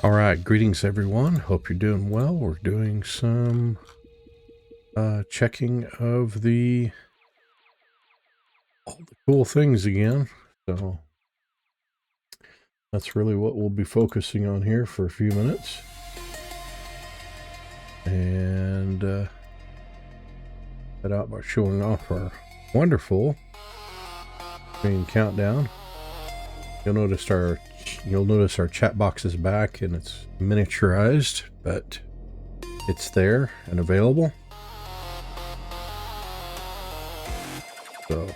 All right, greetings everyone. Hope you're doing well. We're doing some checking of all the cool things again. So that's really what we'll be focusing on here for a few minutes. And head out by showing off our wonderful screen countdown. You'll notice our chat box is back and it's miniaturized, but it's there and available. So look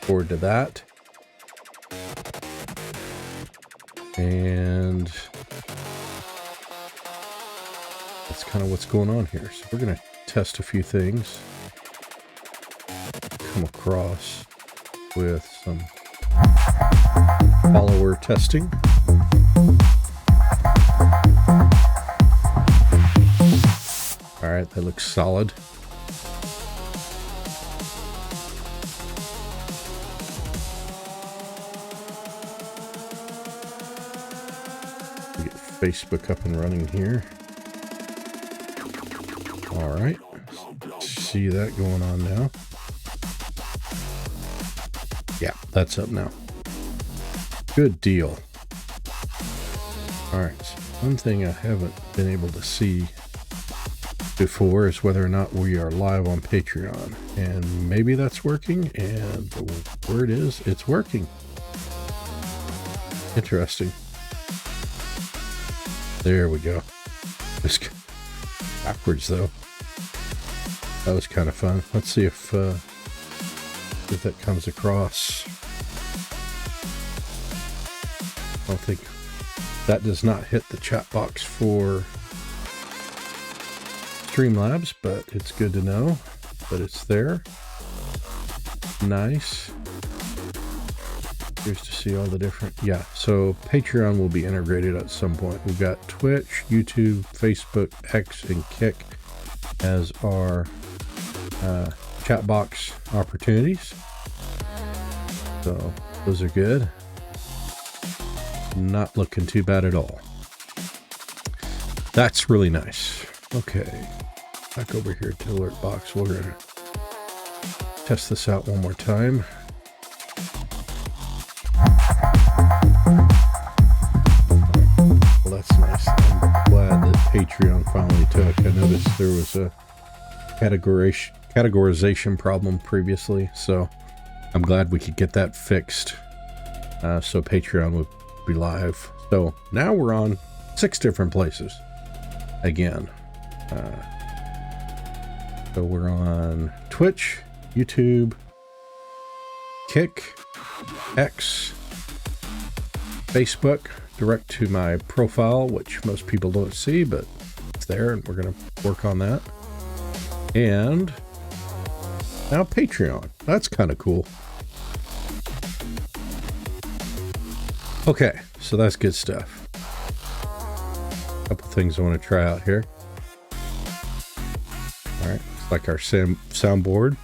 forward to that. And that's kind of what's going on here. So we're going to test a few things. Come across with some follower testing. All right, that looks solid. Get Facebook up and running here. All right, see that going on now. Yeah, that's up now. Good deal. All right, so one thing I haven't been able to see before is whether or not we are live on Patreon, and maybe that's working, and the word is it's working. Interesting. There we go. Just backwards though. That was kind of fun. Let's see if that comes across. I don't think that does not hit the chat box for Streamlabs, but it's good to know that it's there. Nice. Here's to see all the different, yeah, so Patreon will be integrated at some point. We've got Twitch, YouTube, Facebook, X, and Kick as our chat box opportunities. So those are good. Not looking too bad at all. That's really nice. Okay, back over here to Alert Box. We're gonna test this out one more time. Well, that's nice. I'm glad that Patreon finally took. I noticed there was a categorization problem previously, so I'm glad we could get that fixed. So Patreon would be live. So now we're on 6 different places again. So we're on Twitch, YouTube, Kick, X, Facebook, direct to my profile, which most people don't see, but it's there, and we're going to work on that. And now Patreon. That's kind of cool. Okay, so that's good stuff. A couple things I want to try out here. All right, it's like our soundboard.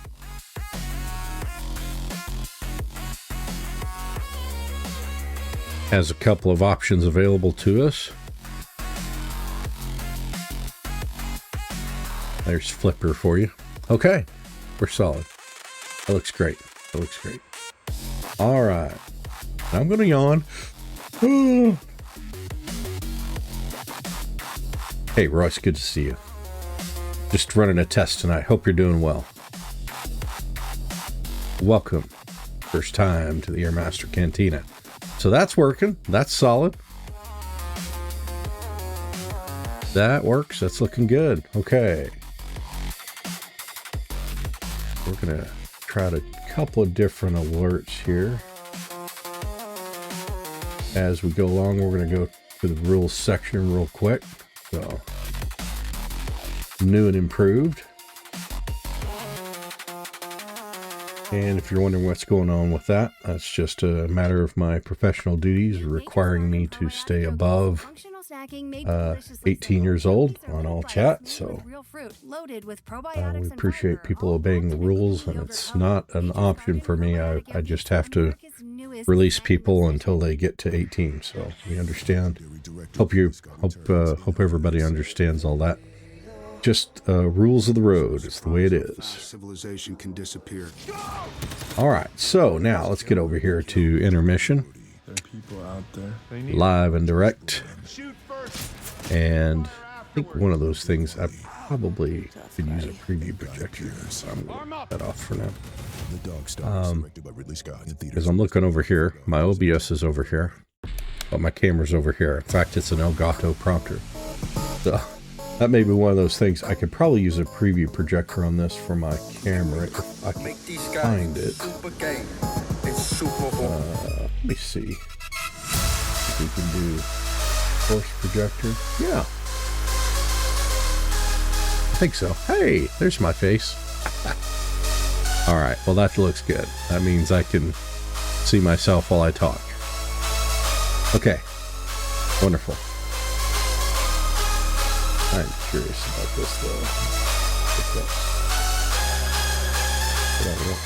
Has a couple of options available to us. There's Flipper for you. Okay, we're solid. That looks great. That looks great. All right. I'm going to yawn. Hey, Royce, good to see you. Just running a test tonight. Hope you're doing well. Welcome. First time to the Airmaster Cantina. So that's working. That's solid. That works. That's looking good. Okay. We're going to try a couple of different alerts here. As we go along, we're going to go to the rules section real quick. So, new and improved. And if you're wondering what's going on with that, that's just a matter of my professional duties requiring me to stay above 18 years old on all chat. So we appreciate people obeying the rules, and it's not an option for me. I just have to release people until they get to 18. So we understand. Hope everybody understands all that. Just rules of the road. It's the way it is. Civilization can disappear. All right. So now let's get over here to intermission. There are people out there. Live and direct. And I think one of those things I probably could use a preview projector. So I'm going to put that off for now. Because I'm looking over here. My OBS is over here. But my camera's over here. In fact, it's an Elgato prompter. So that may be one of those things. I could probably use a preview projector on this for my camera if I can find it. Let me see if we can do force projector. Yeah. I think so. Hey, there's my face. All right. Well, that looks good. That means I can see myself while I talk. Okay. Wonderful. I'm curious about this though. What I want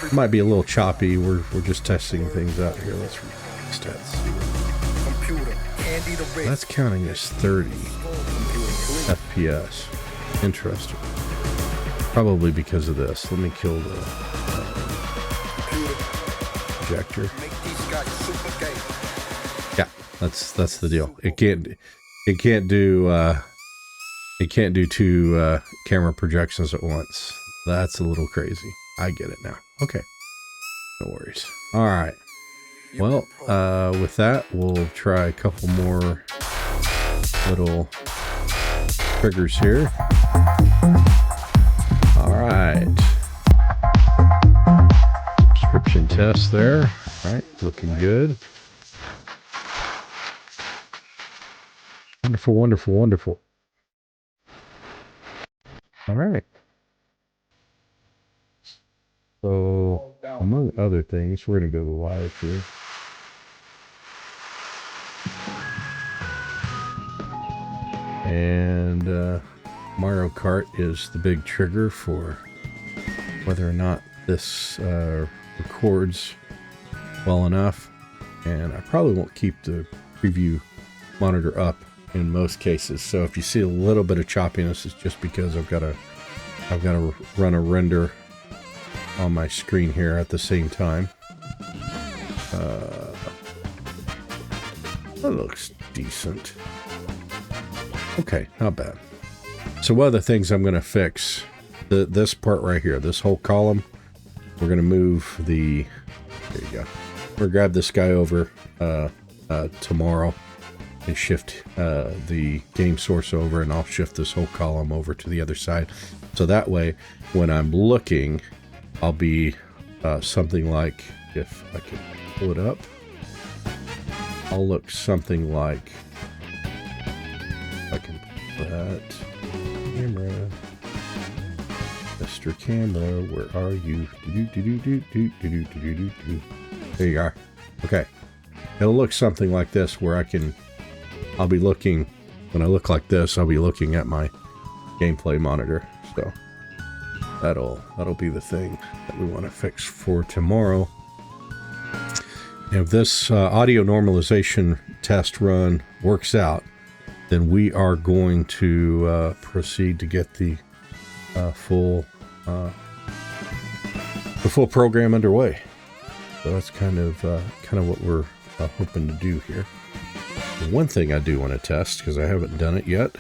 to do. Might be a little choppy. We're just testing things out here. Let's read the stats. That's counting as 30 FPS. Interesting. Probably because of this. Let me kill the projector. Yeah, that's the deal. It can't do two camera projections at once. That's a little crazy. I get it now. Okay. No worries. All right. Well, with that, we'll try a couple more little triggers here. All right. Description test there. All right. Looking good. Wonderful, wonderful, wonderful. All right. So, among other things, we're going to go live here. And Mario Kart is the big trigger for whether or not this records well enough. And I probably won't keep the preview monitor up in most cases. So if you see a little bit of choppiness, it's just because I've got to run a render on my screen here at the same time. That looks decent. Okay, not bad. So one of the things I'm going to fix, this part right here, this whole column, we're going to move the, there you go. We're going to grab this guy over tomorrow and shift the game source over, and I'll shift this whole column over to the other side. So that way, when I'm looking, I'll be something like, if I can pull it up, I'll look something like, if I can pull that, camera, Mr. Camera, where are you? There you are. Okay. It'll look something like this where I'll be looking, when I look like this, I'll be looking at my gameplay monitor. So that'll be the thing that we want to fix for tomorrow. If this audio normalization test run works out, then we are going to proceed to get the full program underway. So that's kind of what we're hoping to do here. One thing I do want to test, because I haven't done it yet,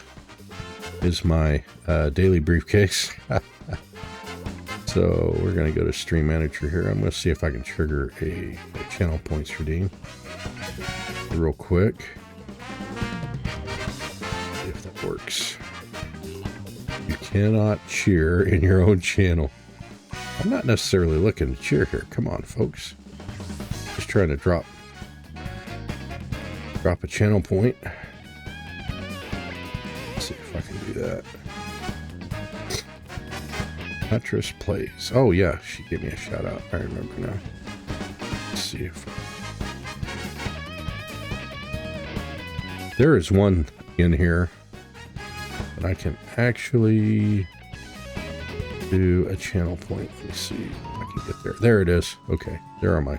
is my daily briefcase. So we're going to go to Stream Manager here. I'm going to see if I can trigger a channel points redeem real quick. See if that works. You cannot cheer in your own channel. I'm not necessarily looking to cheer here. Come on, folks. Just trying to drop a channel point. Let's see if I can do that. Petrus plays. Oh yeah, she gave me a shout out. I remember now. Let's see if there is one in here that I can actually do a channel point. Let me see if I can get there. There it is. Okay, there are my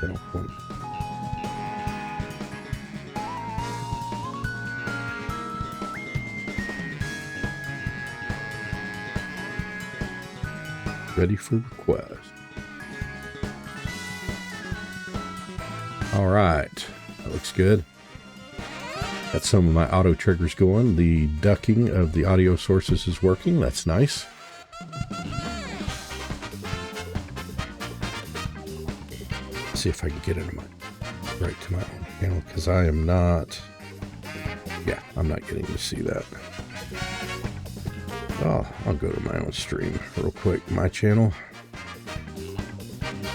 channel points. Ready for request. All right, that looks good. Got some of my auto triggers going. The ducking of the audio sources is working. That's nice. Let's see if I can get into right to my own channel, because I am not. Yeah, I'm not getting to see that. Oh, I'll go to my own stream real quick. My channel.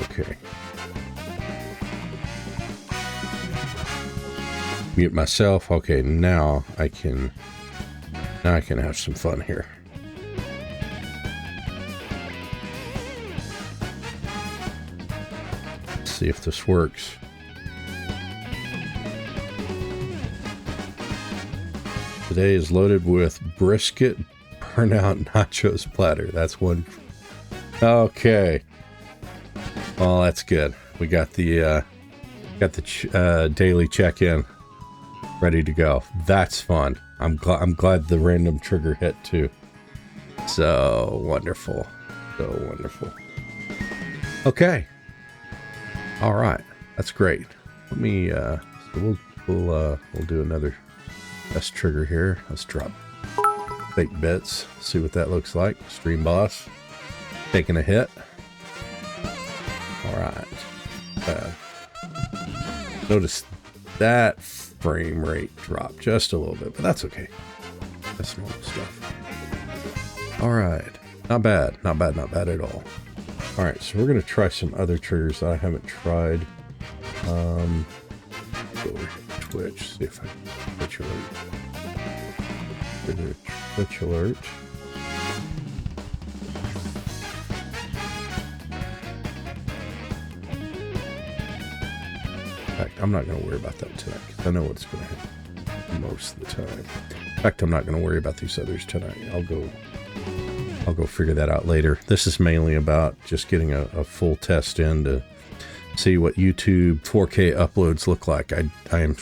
Okay. Mute myself. Okay, now I can have some fun here. Let's see if this works. Today is loaded with brisket burnout nachos platter. That's one. Okay. Well, that's good. We got the daily check-in ready to go. That's fun. I'm glad the random trigger hit too. So wonderful. So wonderful. Okay. All right. That's great. Let me so we'll do another test trigger here. Let's drop fake bits. See what that looks like. Stream boss taking a hit. All right. Notice that frame rate dropped just a little bit, but that's okay. That's normal stuff. All right. Not bad. Not bad. Not bad at all. All right. So we're going to try some other triggers that I haven't tried. Go over to Twitch. See if I can Twitch alert. Twitch alert. In fact, I'm not going to worry about that tonight, because I know what's going to happen most of the time. In fact, I'm not going to worry about these others tonight. I'll go figure that out later. This is mainly about just getting a full test in to see what YouTube 4K uploads look like. I am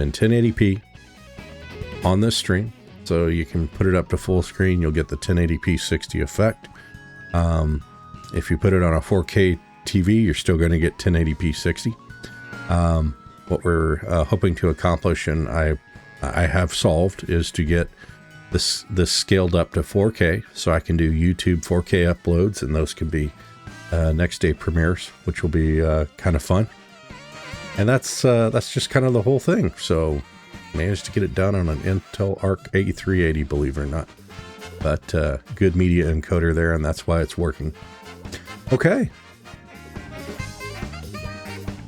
in 1080p on this stream, so you can put it up to full screen. You'll get the 1080p 60 effect. If you put it on a 4K TV, you're still going to get 1080p 60. What we're hoping to accomplish, and I have solved, is to get this scaled up to 4K, so I can do YouTube 4K uploads, and those can be next day premieres, which will be kind of fun. And that's just kind of the whole thing. So managed to get it done on an Intel Arc 8380, believe it or not. But good media encoder there, and that's why it's working. Okay.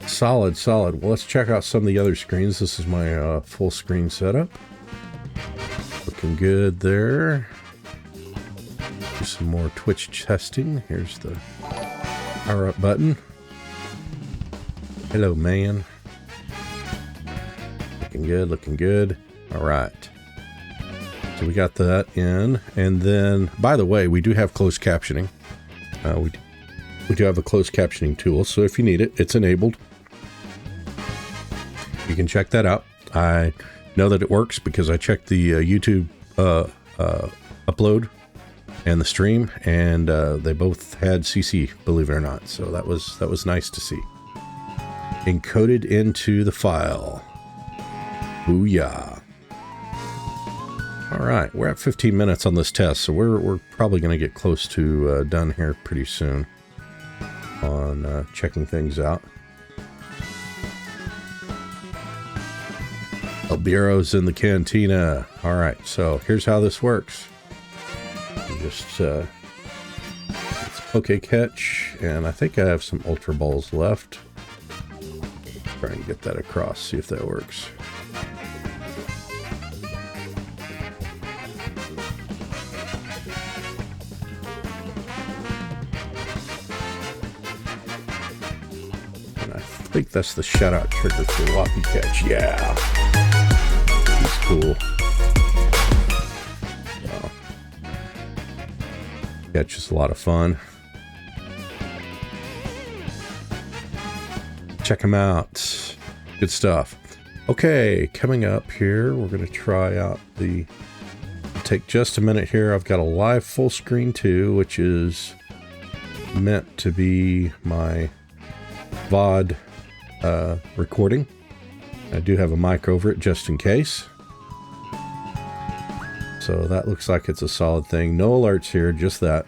Solid. Well, let's check out some of the other screens. This is my full screen setup. Looking good there. Do some more Twitch testing. Here's the power up button. Hello, man. Looking good. All right. So we got that in. And then, by the way, we do have closed captioning. We do have a closed captioning tool. So if you need it, it's enabled. You can check that out. I know that it works because I checked the YouTube upload and the stream, and they both had CC, believe it or not. So that was nice to see. Encoded into the file. Booyah. All right, we're at 15 minutes on this test, so we're probably going to get close to done here pretty soon on checking things out. Albero's in the cantina. All right, so here's how this works. You just it's poke catch, and I think I have some Ultra Balls left. Try and get that across, see if that works. And I think that's the shout out trigger for Whoppy Catch. Yeah. He's cool. Yeah, it's just a lot of fun. Check them out. Good stuff. Okay, coming up here, we're going to try out the... Take just a minute here. I've got a live full screen too, which is meant to be my VOD recording. I do have a mic over it just in case. So that looks like it's a solid thing. No alerts here, just that.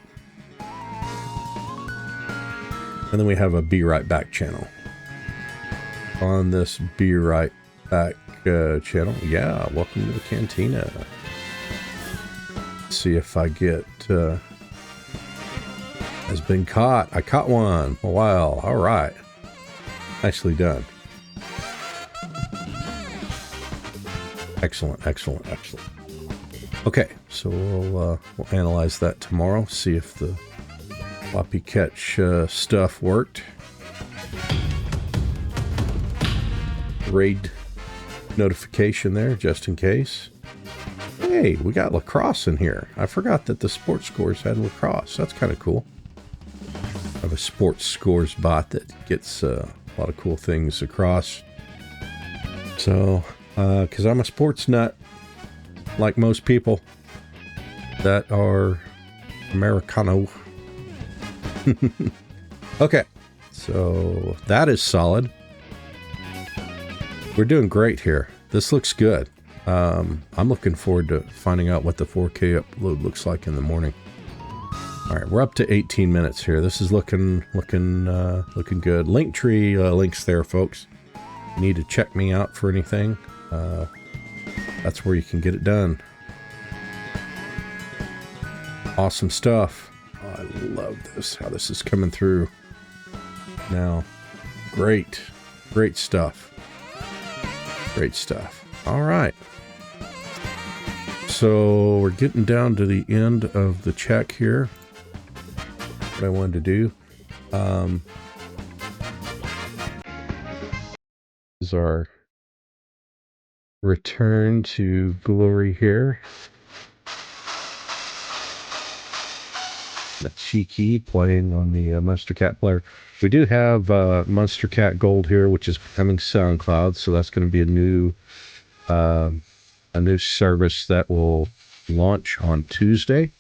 And then we have a Be Right Back channel. On this Be Right Back channel, yeah, welcome to the Cantina. Let's see if I get... has been caught. I caught one. Oh, wow. All right. Nicely done. Excellent, excellent, excellent. Okay, so we'll analyze that tomorrow, see if the floppy catch stuff worked. Raid notification there, just in case. Hey, we got lacrosse in here. I forgot that the sports scores had lacrosse. That's kind of cool. I have a sports scores bot that gets a lot of cool things across. So, because I'm a sports nut, like most people that are Americano. Okay, so that is solid. We're doing great here. This looks good. I'm looking forward to finding out what the 4K upload looks like in the morning. All right, we're up to 18 minutes here. This is looking good. Linktree links there, folks. You need to check me out for anything. That's where you can get it done. Awesome stuff. Oh, I love this, how this is coming through now. Great stuff. Great stuff. All right. So we're getting down to the end of the check here. What I wanted to do is our return to glory here. That's Cheeky playing on the Monstercat player. We do have Monstercat Gold here, which is becoming SoundCloud, so that's going to be a new service that will launch on Tuesday.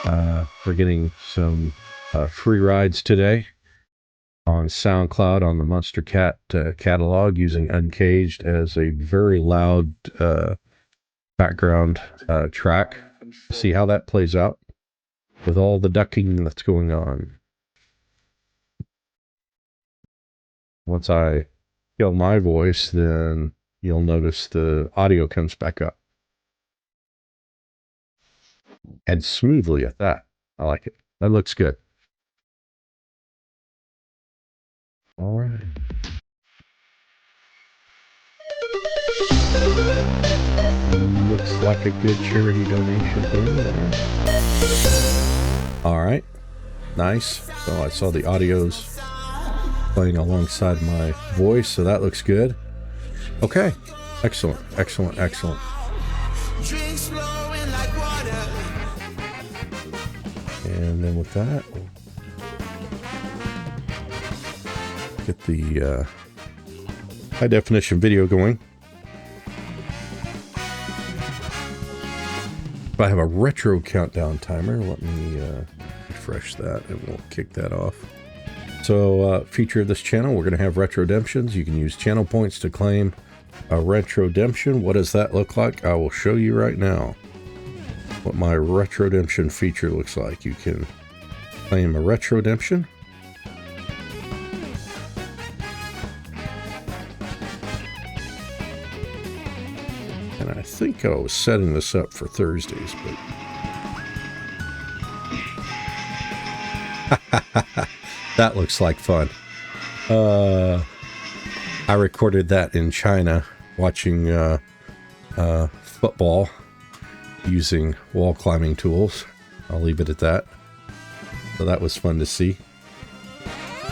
We're getting some free rides today on SoundCloud on the Monstercat catalog using Uncaged as a very loud background track. See how that plays out with all the ducking that's going on. Once I kill my voice, then you'll notice the audio comes back up. And smoothly at that. I like it. That looks good. All right. Looks like a good charity donation thing. All right. Nice. So I saw the audios playing alongside my voice, so that looks good. Okay. Excellent. Excellent. Excellent. And then with that, get the high definition video going. If I have a retro countdown timer, let me refresh that and we'll kick that off. So feature of this channel, we're going to have retro redemptions. You can use channel points to claim a retro redemption. What does that look like? I will show you right now what my retro redemption feature looks like. You can claim a retro redemption. And I think I was setting this up for Thursdays, but that looks like fun. I recorded that in China watching football using wall climbing tools. I'll leave it at that. So that was fun to see.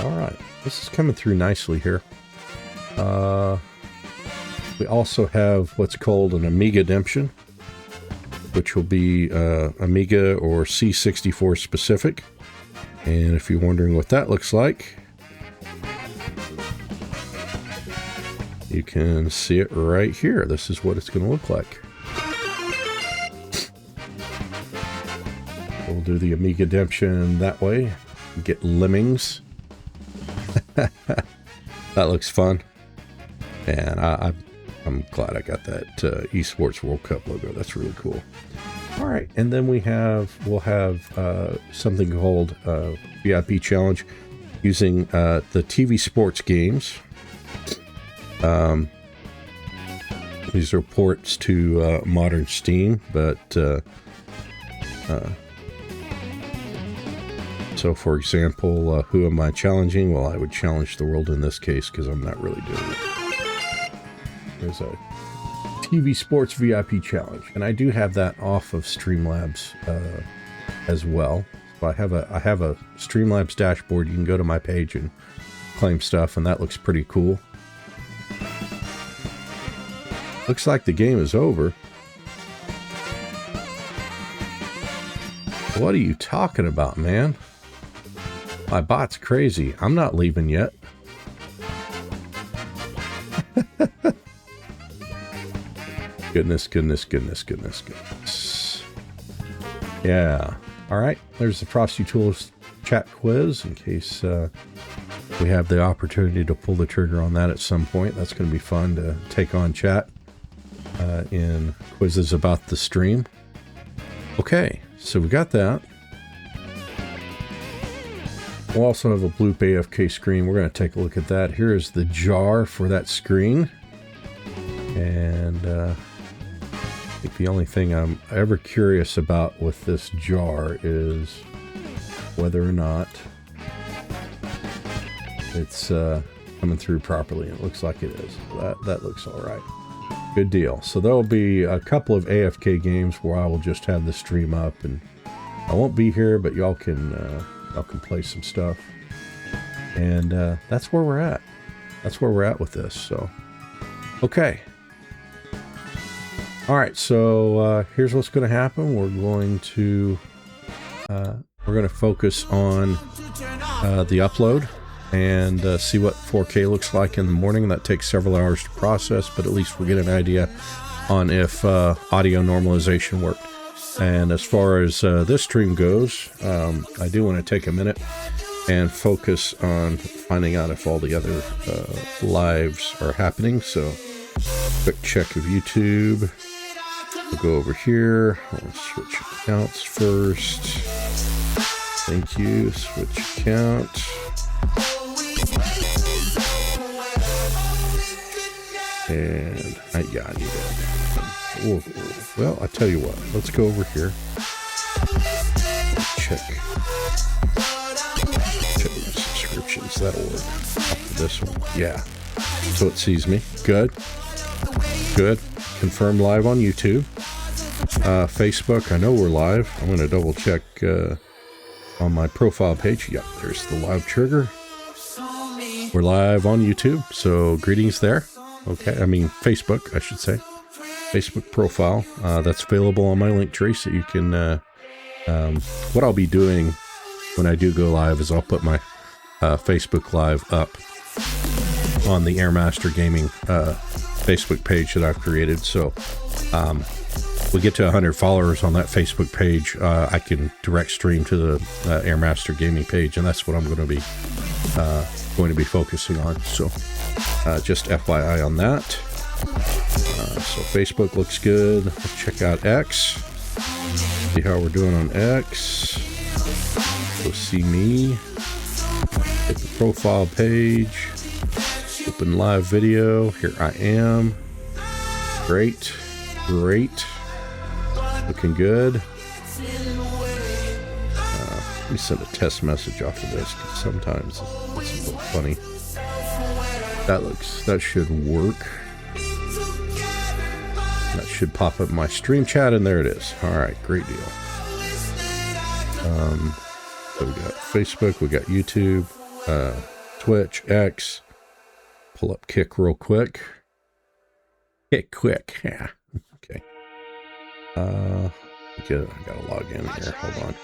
All right, this is coming through nicely here. We also have what's called an Amiga Redemption. which will be Amiga or C64 specific. And if you're wondering what that looks like, you can see it right here. This is what it's going to look like. We'll do the Amiga Demption that way. Get Lemmings. That looks fun. And I'm glad I got that Esports World Cup logo. That's really cool. All right, and then we'll have something called VIP Challenge using the TV sports games. These are ports to modern Steam, but so for example, who am I challenging? Well, I would challenge the world in this case because I'm not really doing it. There's a TV Sports VIP Challenge, and I do have that off of Streamlabs as well. So I have a Streamlabs dashboard. You can go to my page and claim stuff, and that looks pretty cool. Looks like the game is over. What are you talking about, man? My bot's crazy. I'm not leaving yet. Goodness. Yeah. All right. There's the Frosty Tools chat quiz in case we have the opportunity to pull the trigger on that at some point. That's going to be fun to take on chat in quizzes about the stream. Okay. So we got that. We'll also have a Bloop AFK screen. We're going to take a look at that. Here is the jar for that screen. And I think the only thing I'm ever curious about with this jar is whether or not it's coming through properly. And it looks like it is. That looks all right. Good deal. So there'll be a couple of AFK games where I will just have the stream up, and I won't be here, but y'all can play some stuff. And that's where we're at. That's where we're at with this. So, okay. All right. So here's what's going to happen. We're going to focus on the upload and see what 4K looks like in the morning. That takes several hours to process, but at least we'll get an idea on if audio normalization worked. And as far as this stream goes, I do want to take a minute and focus on finding out if all the other lives are happening. So, quick check of YouTube. We'll go over here. I'll switch accounts first. Thank you. Switch account. And I need that. Well, I tell you what. Let's go over here. Check the subscriptions. That'll work. After this one, yeah. So it sees me. Good. Confirm live on YouTube. Facebook. I know we're live. I'm going to double check on my profile page. Yep, there's the live trigger. We're live on YouTube. So greetings there. Okay, I mean Facebook, I should say. Facebook profile. That's available on my link tree, so you can... what I'll be doing when I do go live is I'll put my Facebook Live up on the Airmaster Gaming Facebook page that I've created. So we get to 100 followers on that Facebook page, I can direct stream to the Airmaster Gaming page, and that's what I'm going to be focusing on. So just FYI on that. So Facebook looks good. Let's check out X. See how we're doing on X. Go see me. Hit the profile page. Open live video. Here I am. Great. Looking good. Let me send a test message off of this, because sometimes it's a little funny. That should work. That should pop up my stream chat, and there it is. All right, great deal. So we got Facebook, we got YouTube, Twitch, X. Pull up Kick real quick. Kick quick, yeah. Okay. I gotta log in here. Hold on.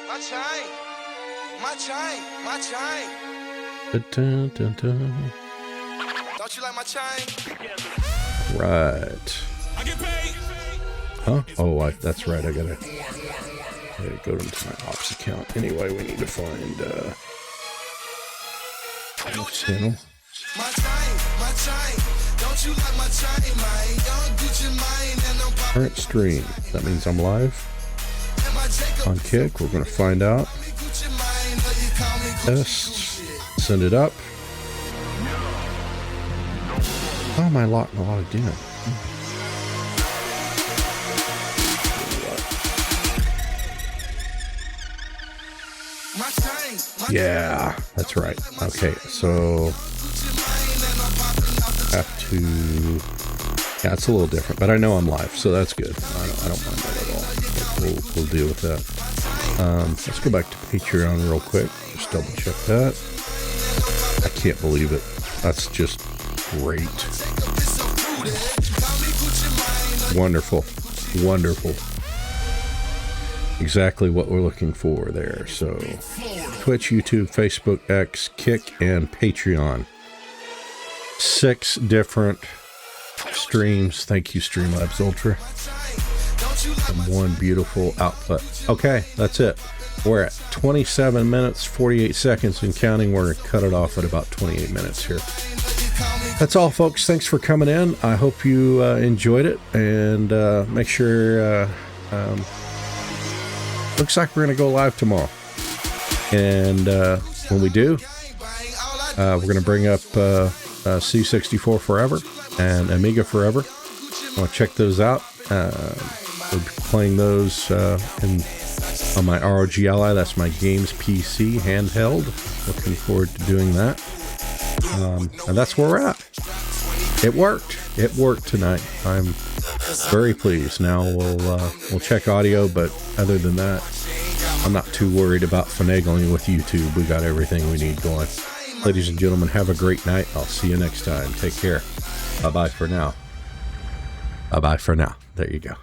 My chain, my chain, my chain. Dun, dun, dun. Don't you like my chain? Right. I get paid. Huh? Oh, that's right. I gotta go into my ops account. Anyway, we need to find channel. My chain. Don't you like my chain, man? Young Gucci mine and I'm popping Current stream. That means I'm live my Jacob. on Kick. We're gonna find out. Gucci mine, or you call me Gucci Test. Send it up. How am I logged in? My chain, my Yeah, that's right. Okay, so have to. Yeah, it's a little different, but I know I'm live, so that's good. I don't mind that at all. We'll deal with that. Let's go back to Patreon real quick. Just double check that. I can't believe it. That's just great. Wonderful. Wonderful. Exactly what we're looking for there. So Twitch, YouTube, Facebook, X, Kick, and Patreon. 6 different streams. Thank you, Streamlabs Ultra. And one beautiful output. Okay, that's it. We're at 27 minutes, 48 seconds and counting. We're going to cut it off at about 28 minutes here. That's all, folks. Thanks for coming in. I hope you enjoyed it. And make sure... looks like we're going to go live tomorrow. And when we do, we're going to bring up C64 Forever and Amiga Forever. I want to check those out. We're playing those on my ROG Ally. That's my games PC handheld. Looking forward to doing that. And that's where we're at. It worked. It worked tonight. I'm very pleased. Now we'll check audio, but other than that, I'm not too worried about finagling with YouTube. We got everything we need going. Ladies and gentlemen, have a great night. I'll see you next time. Take care. Bye-bye for now. Bye-bye for now. There you go.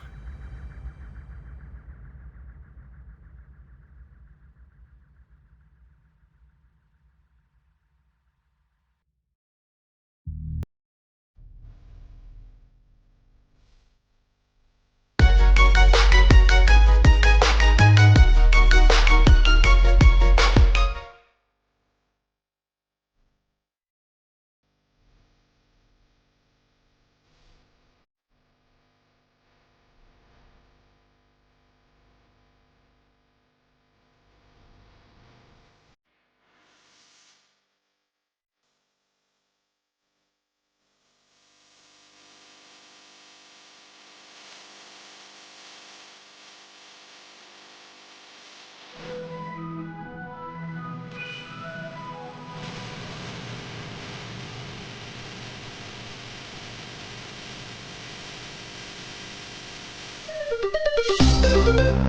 Thank you.